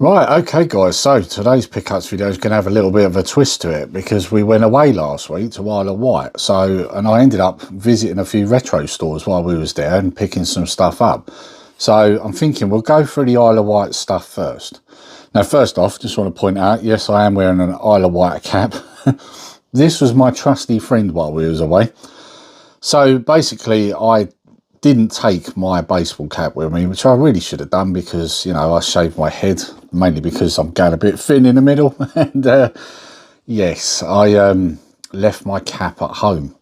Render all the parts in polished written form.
Right, okay guys, so today's pickups video is going to have a little bit of a twist to it because we went away last week to Isle of Wight, and I ended up visiting a few retro stores while we was there and picking some stuff up. So I'm thinking we'll go through the Isle of Wight stuff first. Now first off, just want to point out, yes, I am wearing an Isle of Wight cap. This was my trusty friend while we was away. So basically I didn't take my baseball cap with me, which I really should have done because, you know, I shaved my head, mainly because I'm going a bit thin in the middle. And yes, I left my cap at home.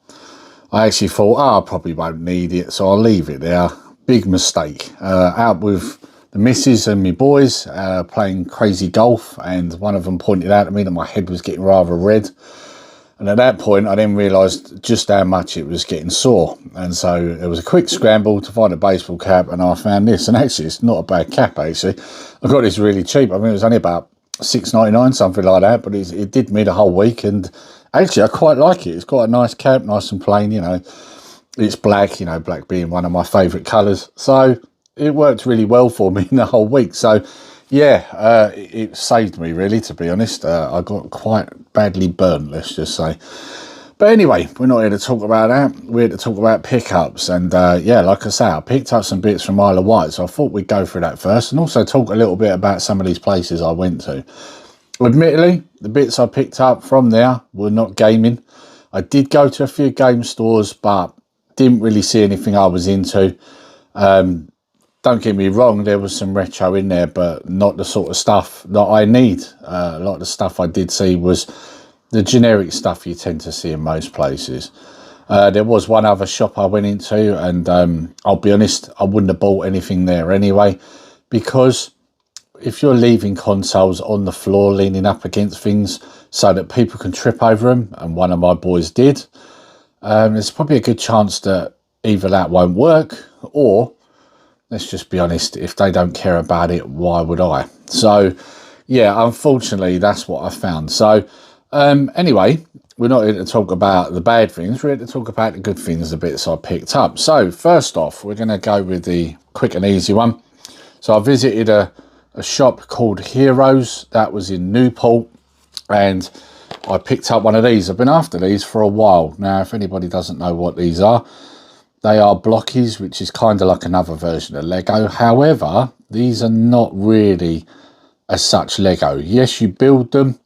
I actually thought, oh, I probably won't need it, so I'll leave it there. Big mistake. Out with the missus and my boys playing crazy golf, and one of them pointed out to me that my head was getting rather red. And at that point, I then realised just how much it was getting sore. And so it was a quick scramble to find a baseball cap, and I found this. And actually, it's not a bad cap, actually. I got this really cheap. I mean, it was only about $6.99, something like that. But it did me the whole week. And actually, I quite like it. It's got a nice cap, nice and plain, you know. It's black, you know, black being one of my favourite colours. So it worked really well for me in the whole week. So yeah, it saved me, really, to be honest. I got quite badly burnt, let's just say. But anyway, we're not here to talk about that. We're here to talk about pickups. And yeah, like I say, I picked up some bits from Isle of Wight, so I thought we'd go through that first and also talk a little bit about some of these places I went to. Admittedly, the bits I picked up from there were not gaming. I did go to a few game stores, but didn't really see anything I was into. Don't get me wrong, there was some retro in there, but not the sort of stuff that I need. A lot of the stuff I did see was the generic stuff you tend to see in most places. There was one other shop I went into, and I'll be honest, I wouldn't have bought anything there anyway, because if you're leaving consoles on the floor leaning up against things so that people can trip over them, and one of my boys did, there's probably a good chance that either that won't work, or let's just be honest, if they don't care about it, why would I? So yeah, unfortunately, that's what I found. So anyway, we're not here to talk about the bad things. We're here to talk about the good things, the bits I picked up. So first off, we're going to go with the quick and easy one. So I visited a shop called Heroes. That was in Newport, and I picked up one of these. I've been after these for a while. Now, if anybody doesn't know what these are, they are blockies, which is kind of like another version of Lego. However, these are not really as such Lego. Yes, you build them,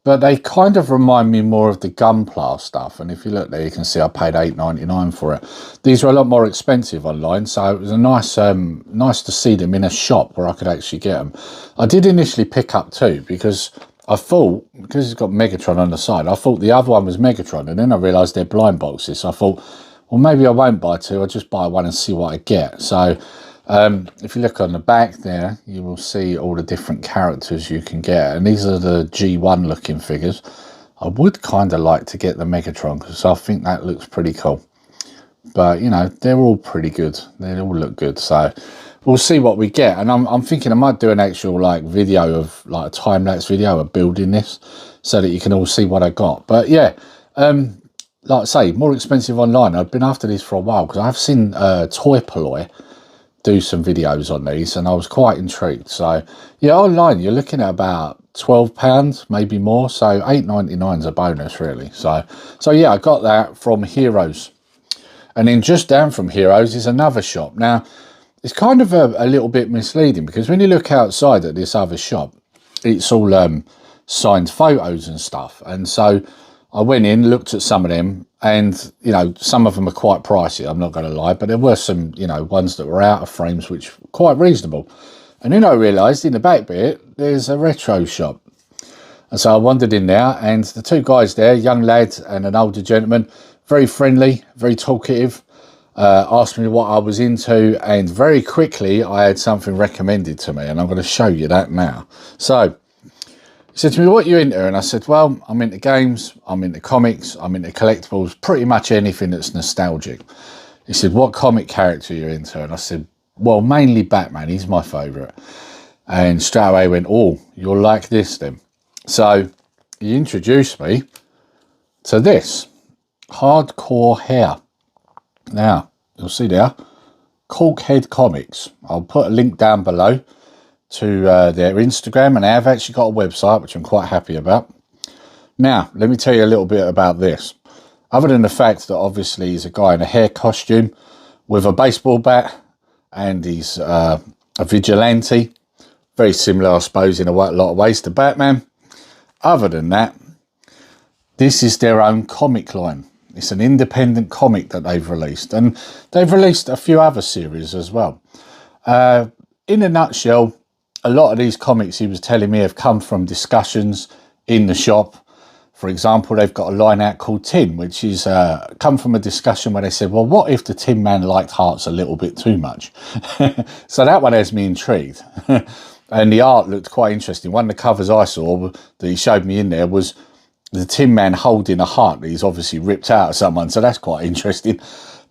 but they kind of remind me more of the Gunpla stuff. And if you look there, you can see I paid $8.99 for it. These were a lot more expensive online, so it was a nice to see them in a shop where I could actually get them. I did initially pick up two because I thought, because it's got Megatron on the side, I thought the other one was Megatron, and then I realised they're blind boxes. So I thought, well, maybe I won't buy two, I'll just buy one and see what I get. So if you look on the back there, you will see all the different characters you can get. And these are the G1 looking figures. I would kind of like to get the Megatron because I think that looks pretty cool. But, you know, they're all pretty good. They all look good. So we'll see what we get. And I'm thinking I might do an actual like video of like a time-lapse video of building this so that you can all see what I got. But yeah, like I say, more expensive online. I've been after these for a while because I've seen Toy Polloi do some videos on these, and I was quite intrigued. So yeah, online you're looking at about £12, maybe more. So $8.99 is a bonus, really. So yeah, I got that from Heroes. And then just down from Heroes is another shop. Now, it's kind of a little bit misleading because when you look outside at this other shop, it's all signed photos and stuff. And so I went in, looked at some of them, and, you know, some of them are quite pricey, I'm not going to lie, but there were some, you know, ones that were out of frames, which were quite reasonable. And then I realised in the back bit, there's a retro shop. And so I wandered in there, and the two guys there, young lad and an older gentleman, very friendly, very talkative, asked me what I was into, and very quickly I had something recommended to me, and I'm going to show you that now. So he said to me, what are you into? And I said, well, I'm into games, I'm into comics, I'm into collectibles, pretty much anything that's nostalgic. He said, what comic character are you into? And I said, well, mainly Batman, he's my favourite. And straight away he went, oh, you'll like this then. So he introduced me to this, Hardcore Hair. Now, you'll see there, Caulkhead Comics. I'll put a link down below to their Instagram, and they have actually got a website, which I'm quite happy about. Now, let me tell you a little bit about this. Other than the fact that obviously he's a guy in a hair costume with a baseball bat, and he's a vigilante, very similar, I suppose, in a lot of ways to Batman. Other than that, this is their own comic line. It's an independent comic that they've released, and they've released a few other series as well. In a nutshell, a lot of these comics, he was telling me, have come from discussions in the shop. For example, they've got a line out called Tin, which is come from a discussion where they said, well, what if the Tin Man liked hearts a little bit too much? So that one has me intrigued. And the art looked quite interesting. One of the covers I saw that he showed me in there was the Tin Man holding a heart that he's obviously ripped out of someone. So that's quite interesting.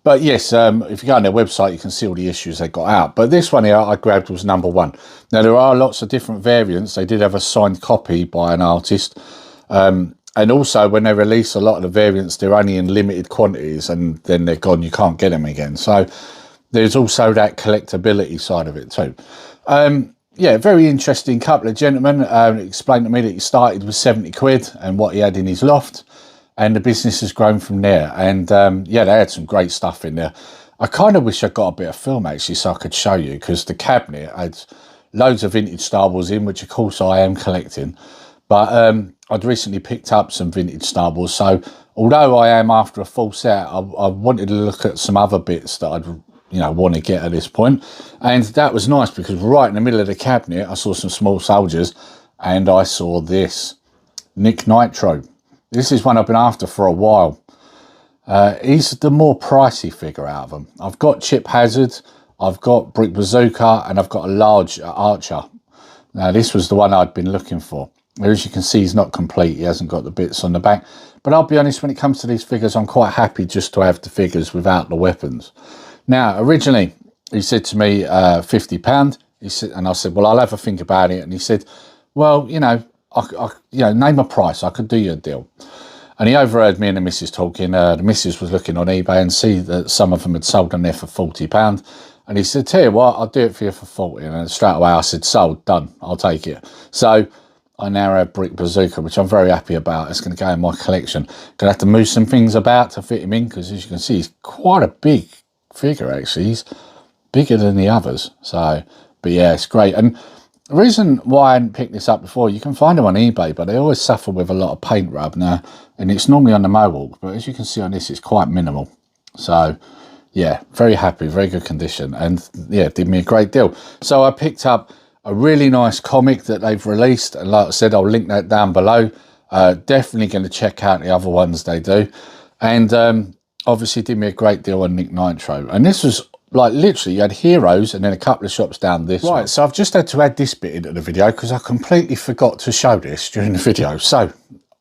But yes, if you go on their website, you can see all the issues they got out. But this one here I grabbed was #1. Now, there are lots of different variants. They did have a signed copy by an artist. And also, when they release a lot of the variants, they're only in limited quantities, and then they're gone. You can't get them again. So there's also that collectability side of it too. Yeah, very interesting couple of gentlemen. Explained to me that he started with 70 quid and what he had in his loft, and the business has grown from there. And yeah, they had some great stuff in there. I kind of wish I got a bit of film actually so I could show you, because the cabinet had loads of vintage Star Wars in, which of course I am collecting. But I'd recently picked up some vintage Star Wars, so although I am after a full set, I wanted to look at some other bits that I'd want to get at this point. And that was nice, because right in the middle of the cabinet I saw some small soldiers, and I saw this Nick Nitro. This is one I've been after for a while. He's the more pricey figure out of them. I've got Chip Hazard, I've got Brick Bazooka, and I've got a large Archer. Now this was the one I'd been looking for. As you can see, he's not complete. He hasn't got the bits on the back. But I'll be honest, when it comes to these figures, I'm quite happy just to have the figures without the weapons. Now, originally, he said to me, £50. He said, and I said, well, I'll have a think about it. And he said, well, name a price. I could do you a deal. And he overheard me and the missus talking. The missus was looking on eBay and see that some of them had sold on there for £40. And he said, tell you what, I'll do it for you for 40. And straight away I said, sold, done, I'll take it. So I now have Brick Bazooka, which I'm very happy about. It's going to go in my collection. Going to have to move some things about to fit him in, because as you can see, he's quite a big figure actually. He's bigger than the others. So, but yeah, it's great. And the reason why I hadn't picked this up before, you can find them on eBay, but they always suffer with a lot of paint rub now, and it's normally on the Mohawk, but as you can see on this, it's quite minimal. So yeah, very happy, very good condition, and yeah, did me a great deal. So I picked up a really nice comic that they've released, and like I said, I'll link that down below. Definitely going to check out the other ones they do. And obviously did me a great deal on Nick Nitro. And this was like literally, you had Heroes and then a couple of shops down this right one. So I've just had to add this bit into the video because I completely forgot to show this during the video. So,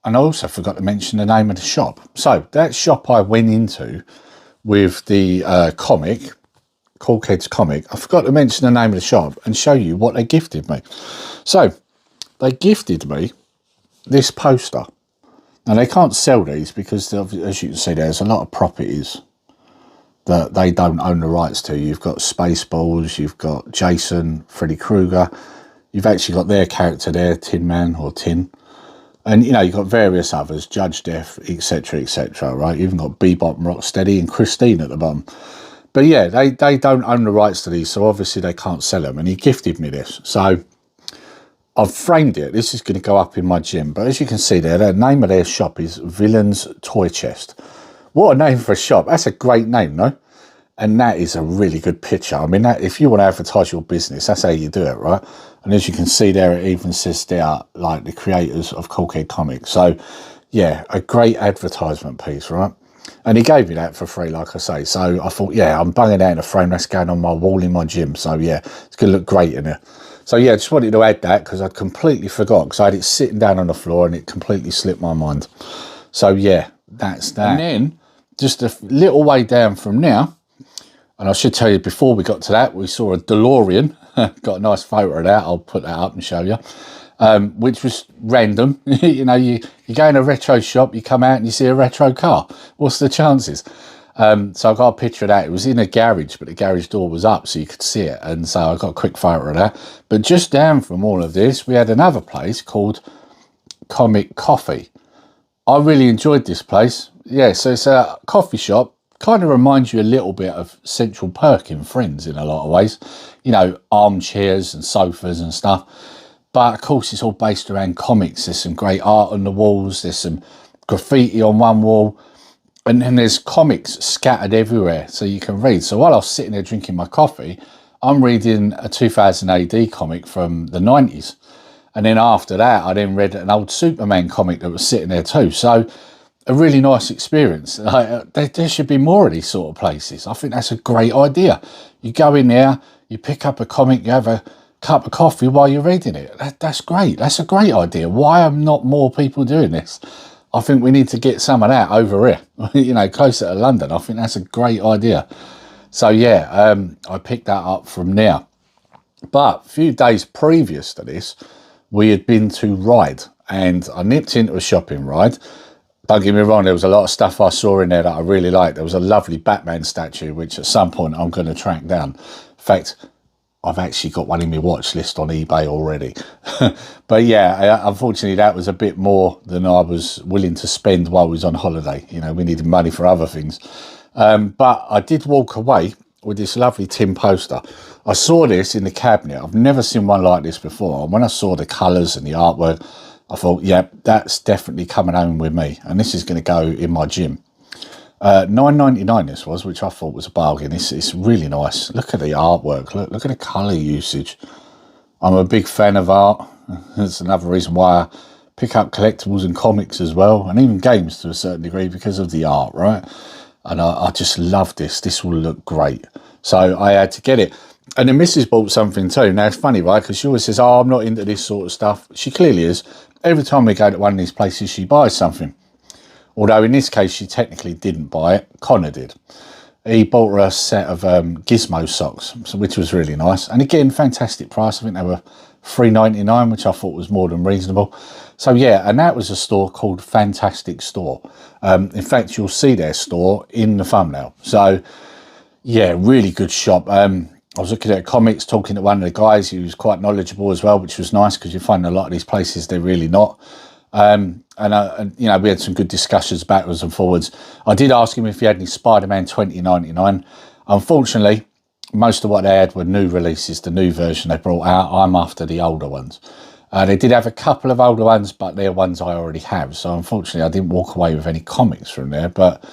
and I also forgot to mention the name of the shop. So that shop I went into with the comic, Caulkhead's comic, I forgot to mention the name of the shop and show you what they gifted me. So they gifted me this poster. Now they can't sell these because, as you can see, there's a lot of properties that they don't own the rights to. You've got Spaceballs, you've got Jason, Freddy Krueger, you've actually got their character there, Tin Man or Tin, and you've got various others, Judge Death, etc., right? You've even got Bebop and Rocksteady and Christine at the bottom. But yeah, they don't own the rights to these, so obviously they can't sell them. And he gifted me this. So I've framed it. This is going to go up in my gym. But as you can see there, the name of their shop is Villain's Toy Chest. What a name for a shop. That's a great name, no? And that is a really good picture. I mean, if you want to advertise your business, that's how you do it, right? And as you can see there, it even says there, like, the creators of Caulkhead Comics. So yeah, a great advertisement piece, right? And he gave me that for free, like I say. So I thought, yeah, I'm bunging that in a frame. That's going on my wall in my gym. So yeah, it's going to look great in there. So yeah, just wanted to add that because I'd completely forgot, because I had it sitting down on the floor and it completely slipped my mind. So yeah, that's that. And then just a little way down from now, and I should tell you before we got to that, we saw a DeLorean. Got a nice photo of that. I'll put that up and show you. Which was random. You go in a retro shop, you come out and you see a retro car. What's the chances? So I got a picture of that. It was in a garage, but the garage door was up so you could see it. And so I got a quick photo of that. But just down from all of this, we had another place called Comic Coffee. I really enjoyed this place. Yeah, so it's a coffee shop. Kind of reminds you a little bit of Central Perk in Friends in a lot of ways. You know, armchairs and sofas and stuff. But of course, it's all based around comics. There's some great art on the walls. There's some graffiti on one wall. And then there's comics scattered everywhere so you can read. So while I was sitting there drinking my coffee, I'm reading a 2000 AD comic from the 90s. And then after that, I then read an old Superman comic that was sitting there too. So a really nice experience. There should be more of these sort of places. I think that's a great idea. You go in there, you pick up a comic, you have a cup of coffee while you're reading it. That's great. That's a great idea. Why are not more people doing this? I think we need to get some of that over here, you know, closer to London. I think that's a great idea. So yeah, I picked that up from there. But a few days previous to this, we had been to Ride, and I nipped into a shopping ride. Don't get me wrong, there was a lot of stuff I saw in there that I really liked. There was a lovely Batman statue, which at some point I'm going to track down. In fact, I've actually got one in my watch list on eBay already. But yeah, unfortunately, that was a bit more than I was willing to spend while I was on holiday. You know, we needed money for other things. But I did walk away with this lovely tin poster. I saw this in the cabinet. I've never seen one like this before. And when I saw the colours and the artwork, I thought, yeah, that's definitely coming home with me. And this is going to go in my gym. $9.99 this was, which I thought was a bargain. It's really nice. Look at the artwork. Look at the colour usage. I'm a big fan of art. That's another reason why I pick up collectibles and comics as well, and even games to a certain degree because of the art, right? And I just love this. This will look great. So I had to get it. And the missus bought something too. Now, it's funny, right? Because she always says, oh, I'm not into this sort of stuff. She clearly is. Every time we go to one of these places, she buys something. Although in this case, she technically didn't buy it. Connor did. He bought her a set of Gizmo socks, which was really nice. And again, fantastic price. I think they were $3.99, which I thought was more than reasonable. So yeah, and that was a store called Fantastic Store. In fact, you'll see their store in the thumbnail. So yeah, really good shop. I was looking at comics, talking to one of the guys who was quite knowledgeable as well, which was nice because you find a lot of these places, they're really not. And you know, we had some good discussions backwards and forwards. I did ask him if he had any Spider-Man 2099. Unfortunately, most of what they had were new releases, the new version they brought out. I'm after the older ones. They did have a couple of older ones, but they're ones I already have. So unfortunately, I didn't walk away with any comics from there. But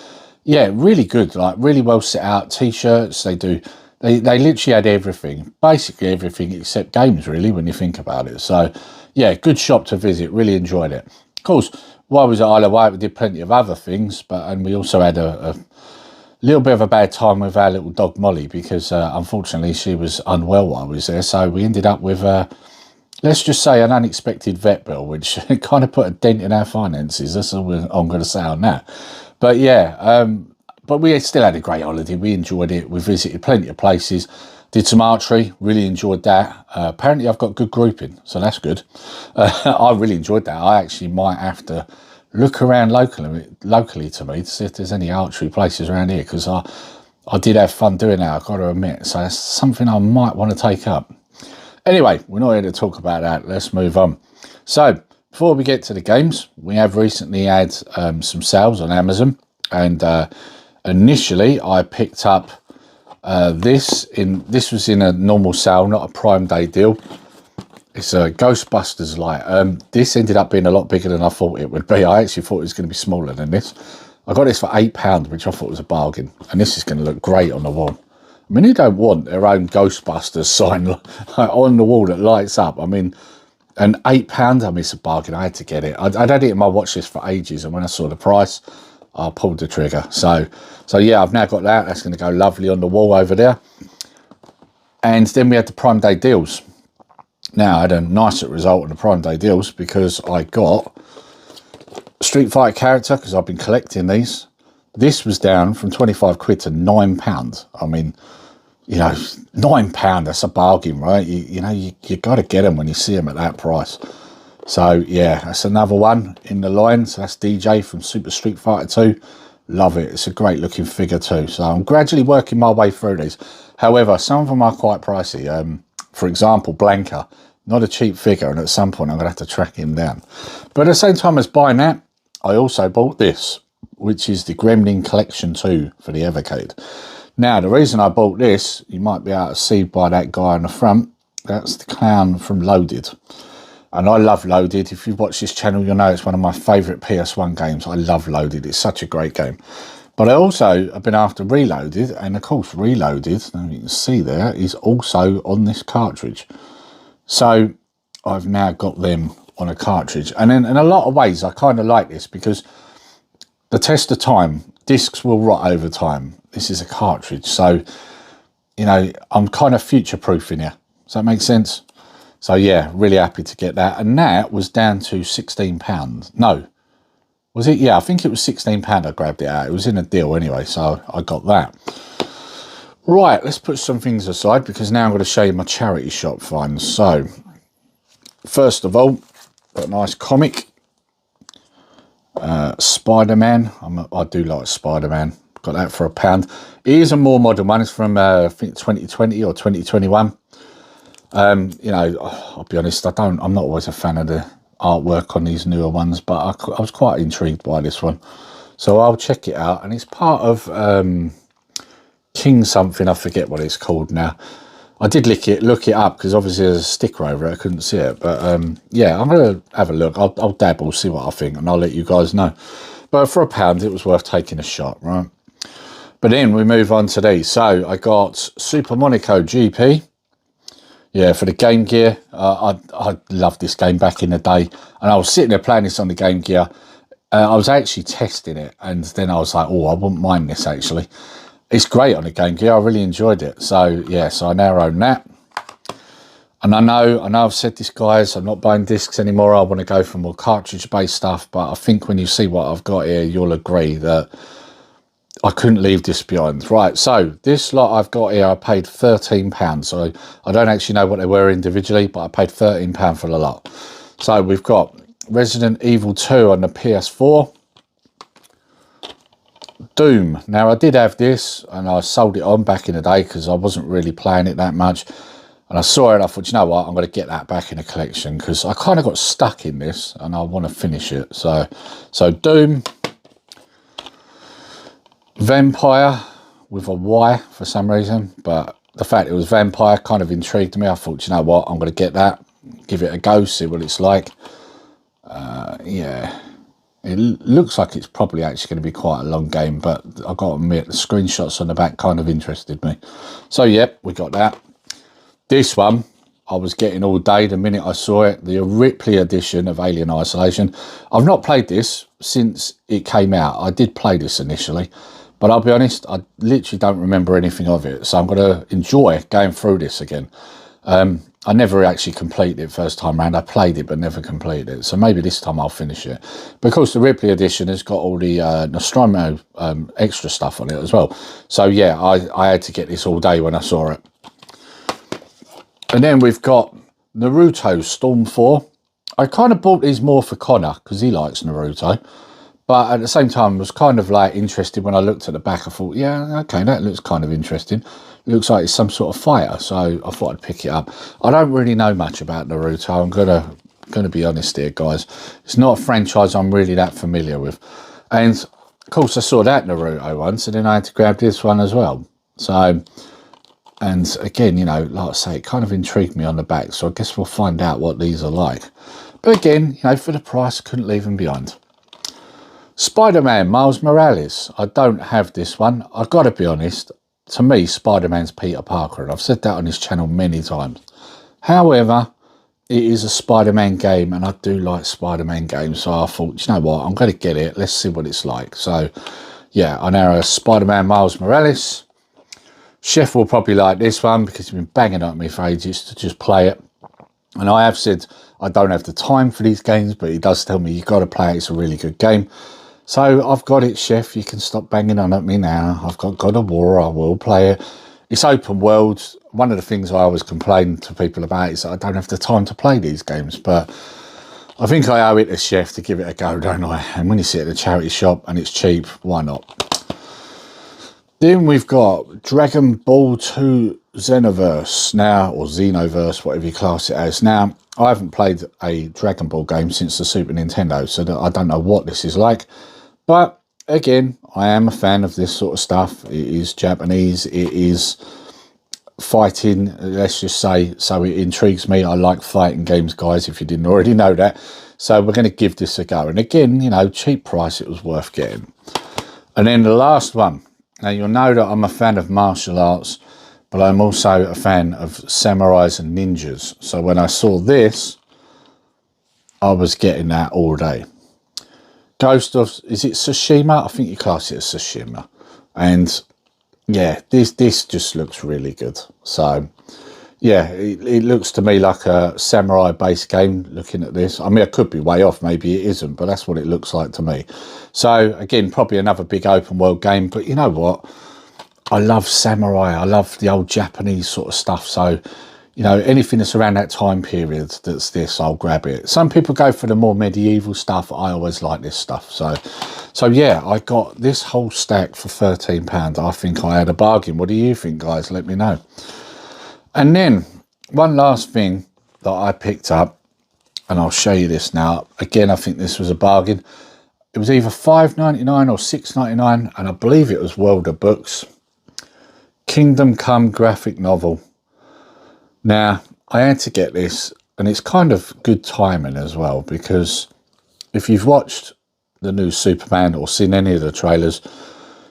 yeah, really good, like really well set out. T-shirts, they literally had everything, basically everything except games, really, when you think about it. So yeah, good shop to visit. Really enjoyed it. Of course, while I was at Isle of Wight, we did plenty of other things, and we also had a little bit of a bad time with our little dog Molly because unfortunately she was unwell while I was there. So we ended up with, let's just say, an unexpected vet bill, which kind of put a dent in our finances. That's all I'm going to say on that. But yeah, but we still had a great holiday. We enjoyed it. We visited plenty of places. Did some archery, really enjoyed that. Apparently I've got good grouping, so that's good. I really enjoyed that. I actually might have to look around locally to me to see if there's any archery places around here, because I did have fun doing that, I've got to admit. So that's something I might want to take up. Anyway, we're not here to talk about that. Let's move on. So before we get to the games, we have recently had some sales on Amazon, and initially I picked up this was in a normal sale, not a Prime Day deal. It's a Ghostbusters light. This ended up being a lot bigger than I thought it would be. I actually thought it was going to be smaller than this. I got this for £8, which I thought was a bargain, and this is going to look great on the wall. I mean, who don't want their own Ghostbusters sign on the wall that lights up? I mean, and £8, I mean, it's a bargain. I had to get it. I'd had it in my watch list for ages, and when I saw the price, I pulled the trigger. So yeah, I've now got that. That's going to go lovely on the wall over there. And then we had the Prime Day deals. Now, I had a nicer result on the Prime Day deals because I got a Street Fighter character, because I've been collecting these. This was down from 25 quid to £9. I mean, you know, £9, that's a bargain, right? You know, you got to get them when you see them at that price. So yeah, that's another one in the line. So that's DJ from Super Street Fighter 2. Love it. It's a great looking figure too. So I'm gradually working my way through these. However, some of them are quite pricey. For example, Blanca, not a cheap figure, and at some point I'm going to have to track him down. But at the same time as buying that, I also bought this, which is the Gremlin Collection 2 for the Evercade. Now, the reason I bought this, you might be able to see by that guy on the front, that's the clown from Loaded. And I love Loaded. If you've watched this channel, you'll know it's one of my favourite PS1 games. I love Loaded. It's such a great game. But I also have been after Reloaded. And of course, Reloaded, and you can see there, is also on this cartridge. So I've now got them on a cartridge. And in a lot of ways, I kind of like this because the test of time, discs will rot over time. This is a cartridge. So, you know, I'm kind of future-proofing here. Does that make sense? So yeah, really happy to get that. And that was down to £16. No, was it? Yeah, I think it was £16 I grabbed it out. It was in a deal anyway, so I got that. Right, let's put some things aside because now I'm going to show you my charity shop finds. So, first of all, got a nice comic. Spider-Man. I do like Spider-Man. Got that for £1. It is a more modern one. It's from, I think, 2020 or 2021. You know, I'll be honest, I'm not always a fan of the artwork on these newer ones, but I was quite intrigued by this one. So I'll check it out. And it's part of King something, I forget what it's called now. I did look it up because obviously there's a sticker over it, I couldn't see it. But yeah, I'm going to have a look. I'll dabble, see what I think, and I'll let you guys know. But for £1, it was worth taking a shot, right? But then we move on to these. So I got Super Monaco GP. Yeah, for the Game Gear. I loved this game back in the day. And I was sitting there playing this on the Game Gear. I was actually testing it. And then I was like, oh, I wouldn't mind this, actually. It's great on the Game Gear. I really enjoyed it. So, yeah, so I now own that. And I know I've said this, guys. I'm not buying discs anymore. I want to go for more cartridge-based stuff. But I think when you see what I've got here, you'll agree that I couldn't leave this behind. Right, so this lot I've got here, I paid £13. So I don't actually know what they were individually, but I paid £13 for the lot. So we've got Resident Evil 2 on the PS4. Doom. Now, I did have this, and I sold it on back in the day because I wasn't really playing it that much. And I saw it, I thought, you know what, I'm going to get that back in a collection because I kind of got stuck in this, and I want to finish it. So Doom. Vampire with a Y for some reason, but the fact it was Vampire kind of intrigued me. I thought, you know what, I'm going to get that, give it a go, see what it's like. Yeah, it looks like it's probably actually going to be quite a long game, but I've got to admit, the screenshots on the back kind of interested me. So, yep, we got that. This one, I was getting all day the minute I saw it, the Ripley edition of Alien Isolation. I've not played this since it came out. I did play this initially, but I'll be honest, I literally don't remember anything of it. So I'm going to enjoy going through this again. I never actually completed it first time round. I played it, but never completed it. So maybe this time I'll finish it. Because the Ripley edition has got all the Nostromo extra stuff on it as well. So yeah, I had to get this all day when I saw it. And then we've got Naruto Storm 4. I kind of bought these more for Connor because he likes Naruto. But at the same time, I was kind of like interested when I looked at the back. I thought, yeah, okay, that looks kind of interesting. It looks like it's some sort of fighter, so I thought I'd pick it up. I don't really know much about Naruto. I'm gonna be honest here, guys. It's not a franchise I'm really that familiar with. And of course, I saw that Naruto once, and then I had to grab this one as well. So, and again, you know, like I say, it kind of intrigued me on the back. So I guess we'll find out what these are like. But again, you know, for the price, I couldn't leave them behind. Spider-Man Miles Morales. I don't have this one. I've got to be honest. To me, Spider-Man's Peter Parker, and I've said that on this channel many times. However, it is a Spider-Man game, and I do like Spider-Man games, so I thought, you know what, I'm going to get it. Let's see what it's like. So, yeah, I now have Spider-Man Miles Morales. Chef will probably like this one because he's been banging on me for ages to just play it. And I have said I don't have the time for these games, but he does tell me you've got to play it. It's a really good game. So I've got it, Chef. You can stop banging on at me now. I've got God of War. I will play it. It's open world. One of the things I always complain to people about is that I don't have the time to play these games. But I think I owe it to Chef to give it a go, don't I? And when you sit at a charity shop and it's cheap, why not? Then we've got Dragon Ball 2 Xenoverse now, or Xenoverse, whatever you class it as. Now, I haven't played a Dragon Ball game since the Super Nintendo, so I don't know what this is like. But again, I am a fan of this sort of stuff. It is Japanese, it is fighting, let's just say, so it intrigues me. I like fighting games, guys, if you didn't already know that. So we're going to give this a go. And again, you know, cheap price, it was worth getting. And then the last one. Now, you'll know that I'm a fan of martial arts, but I'm also a fan of samurais and ninjas. So when I saw this, I was getting that all day. Ghost of, is it Tsushima? I think you class it as Tsushima. And yeah, this just looks really good. So yeah, it looks to me like a samurai based game looking at this. I mean, I could be way off, maybe it isn't, but that's what it looks like to me. So again, probably another big open world game, but you know what? I love samurai. I love the old Japanese sort of stuff. So, you know, anything that's around that time period that's this, I'll grab it. Some people go for the more medieval stuff. I always like this stuff. So yeah, I got this whole stack for £13. I think I had a bargain. What do you think, guys? Let me know. And then one last thing that I picked up, and I'll show you this now. Again, I think this was a bargain. It was either $5.99 or $6.99, and I believe it was World of Books. Kingdom Come graphic novel. Now, I had to get this, and it's kind of good timing as well, because if you've watched the new Superman or seen any of the trailers,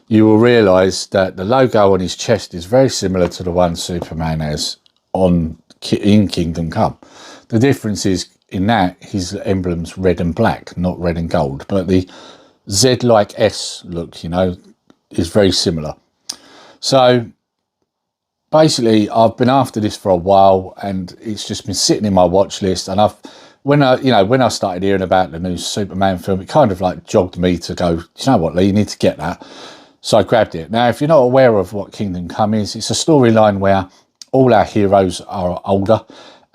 you will realise that the logo on his chest is very similar to the one Superman has in Kingdom Come. The difference is in that his emblem's red and black, not red and gold, but the Z-like S look, you know, is very similar. So basically, I've been after this for a while, and it's just been sitting in my watch list. And when I started hearing about the new Superman film, it kind of like jogged me to go, you know what, Lee, you need to get that. So I grabbed it. Now, if you're not aware of what Kingdom Come is, it's a storyline where all our heroes are older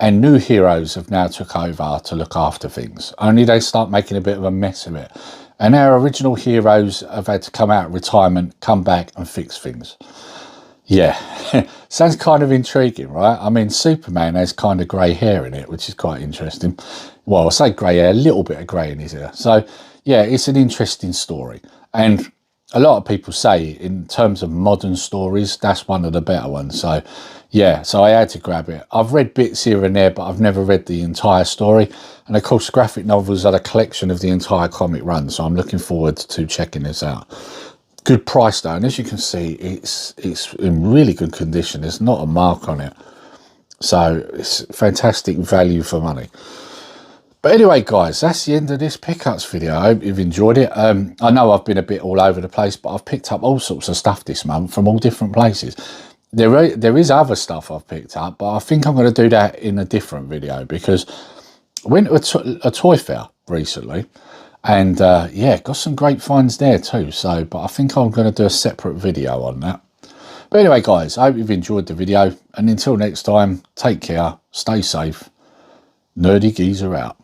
and new heroes have now took over to look after things. Only they start making a bit of a mess of it. And our original heroes have had to come out of retirement, come back and fix things. Yeah, sounds kind of intriguing, right? I mean, Superman has kind of grey hair in it, which is quite interesting. Well, I say grey hair, a little bit of grey in his hair. So, yeah, it's an interesting story. And a lot of people say, in terms of modern stories, that's one of the better ones. So, yeah, so I had to grab it. I've read bits here and there, but I've never read the entire story. And, of course, graphic novels are a collection of the entire comic run. So I'm looking forward to checking this out. Good price though, and as you can see, it's in really good condition. There's not a mark on it, so it's fantastic value for money. But anyway, guys, that's the end of this pickups video. I hope you've enjoyed it. I know I've been a bit all over the place, but I've picked up all sorts of stuff this month from all different places. There is other stuff I've picked up, but I think I'm going to do that in a different video, because I went to a toy fair recently. And yeah, got some great finds there too. So, but I think I'm going to do a separate video on that. But anyway, guys, I hope you've enjoyed the video. And until next time, take care, stay safe. Nerdy Geezer out.